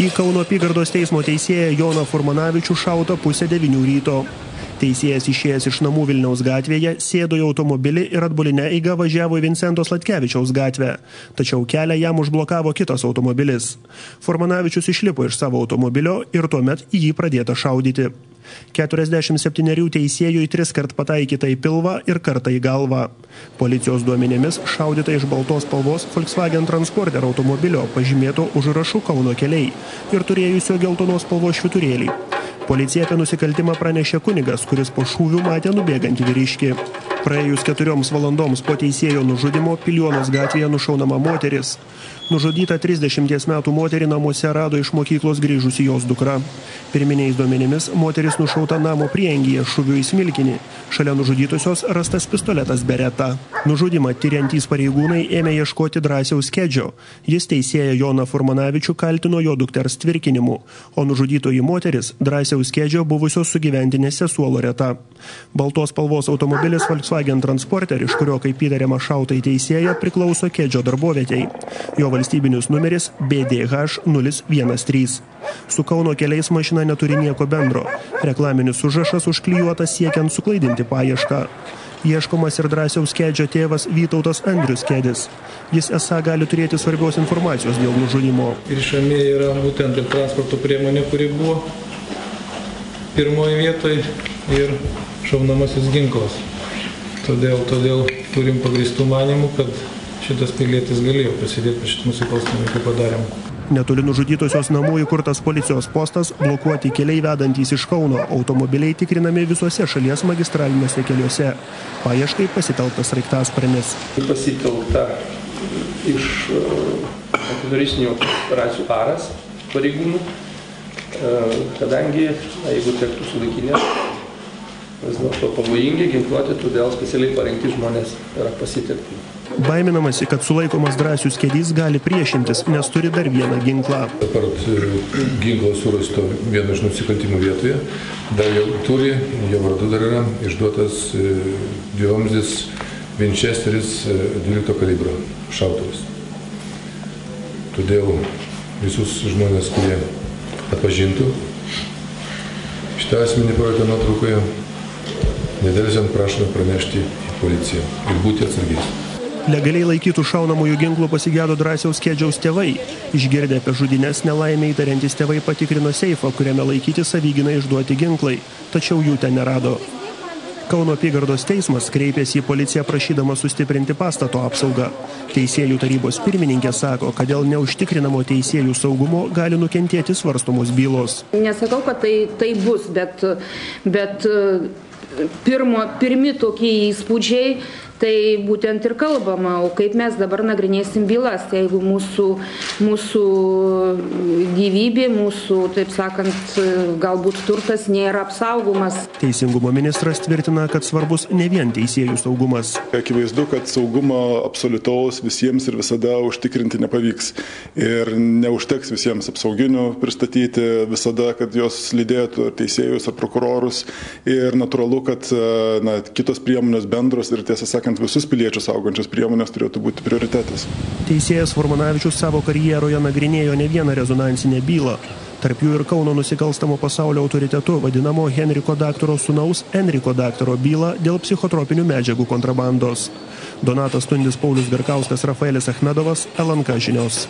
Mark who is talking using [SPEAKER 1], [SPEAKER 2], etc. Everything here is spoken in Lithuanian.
[SPEAKER 1] Į Kauno apygardos teismo teisėją Joną Furmanavičių šauta 8:30 ryto. Teisėjas išėjęs iš namų Vilniaus gatvėje sėdo į automobilį ir atbuline eiga važiavo į Vincento Sladkevičiaus gatvę, tačiau kelią jam užblokavo kitas automobilis. Furmanavičius išlipo iš savo automobilio ir tuomet į jį pradėta šaudyti. 47 teisėjui 3 kart pataikyta į pilvą ir kartą į galvą. Policijos duomenimis šaudyta iš baltos spalvos Volkswagen Transporter automobilio pažymėto užrašu Kauno keliai ir turėjusio geltonos spalvos švyturėlį. Policija apie nusikaltimą pranešė kunigas, kuris po šūvių matė nubėgantį vyriškį. Praėjus 4 valandoms po teisėjo nužudimo Piliuonos gatvėje nušaunama moteris. Nužudyta 30 metų moterį namuose rado iš mokyklos grįžusi jos dukra. Pirminiais duomenimis moteris nušauta namo priengyje šūviu į smilkinį. Šalia nužudytusios rastas pistoletas Beretta. Nužudimą tiriantys pareigūnai ėmė ieškoti Drąsiaus Kedžio. Jis teisėją Joną Furmanavičių kaltino jo dukters tvirkinimu, o nužudytoji moteris Drąsiaus Kedžio buvusios sugyventinės sesuo Loreta. Baltos spalvos automobilis Volkswagen Transporter, iš kurio kaip įtariama šauta į teisėją, priklauso Kedžio darbovietei. Jo valstybinis numeris BDH 013. Su Kauno keliais mašina neturi nieko bendro. Reklaminis užrašas užklijuotas siekiant suklaidinti paiešką. Ieškomas ir Drąsiaus Kedžio tėvas Vytautas Andrius Kedis. Jis esą gali turėti svarbios informacijos dėl nužudimo.
[SPEAKER 2] Rišamieji yra būtent ir transporto priemonė, kuri buvo pirmoje vietoje, ir šaunamasis ginklas. Todėl turim pagrįstų manymų, kad šitas pilietis galėjo prisidėti prie šitų nusikalstamų veikų padarymų.
[SPEAKER 1] Netoli nužudytosios namų įkurtas policijos postas, blokuoti keliai vedantys iš Kauno, automobiliai tikrinami visuose šalies magistraliniuose keliuose. Paieškai pasitelktas sraigtasparnis.
[SPEAKER 3] Pasitelkta iš antiteroristinių operacijų ARAS pareigūnų, kadangi, jeigu tektų sulaikinėti, vis dėlto pavojingi ginkluoti, todėl specialiai parengti žmonės yra pasitelkti.
[SPEAKER 1] Baiminamasi, kad sulaikomas Drąsius Kedys gali priešintis, nes turi dar vieną ginklą.
[SPEAKER 4] Apart ginklo surasto vieno iš nusikaltimų vietoje, dar jau turi, jo vardu dar yra išduotas dvivamzdis Winchesteris 12 kalibro šautuvas. Todėl visus žmonės, kurie atpažintų šitą asmenį projekto nuotraukoje, nedelsiant prašome pranešti į policiją ir būti atsargiais.
[SPEAKER 1] Legaliai laikytų šaunamųjų ginklų pasigėdo Drąsiaus Kedžiaus tėvai. Išgirdę apie žudynės nelaimę įtariantys tėvai patikrino seifą, kuriame laikyti savigynai išduoti ginklai, tačiau jų ten nerado. Kauno apygardos teismas kreipėsi į policiją prašydamas sustiprinti pastato apsaugą. Teisėjų tarybos pirmininkė sako, kad dėl neužtikrinamo teisėjų saugumo gali nukentėti svarstomos bylos.
[SPEAKER 5] Nesakau, kad tai bus, bet pirmi tokie įspūdžiai, tai būtent ir kalbama, o kaip mes dabar nagrinėsim bylas, jeigu mūsų gyvybė, mūsų, taip sakant, galbūt turtas nėra apsaugomas.
[SPEAKER 1] Teisingumo ministras tvirtina, kad svarbus ne vien teisėjų saugumas.
[SPEAKER 6] Akivaizdu, kad saugumo absoliutaus visiems ir visada užtikrinti nepavyks. Ir neužteks visiems apsauginių pristatyti visada, kad jos lydėtų teisėjus ar prokurorus. Ir natūralu, kad kitos priemonės bendros ir tiesą sakant, visus piliečius saugančios priemonės turėtų būti prioritetas.
[SPEAKER 1] Teisėjas Furmanavičius savo karjeroje nagrinėjo ne vieną rezonansinę bylą. Tarp jų ir Kauno nusikalstamo pasaulio autoritetu vadinamo Henriko daktaro sūnaus Enriko daktaro bylą dėl psichotropinių medžiagų kontrabandos. Donatas Tundis, Paulius Garkauskas, Rafaelis Achmedovas, LNK žinios.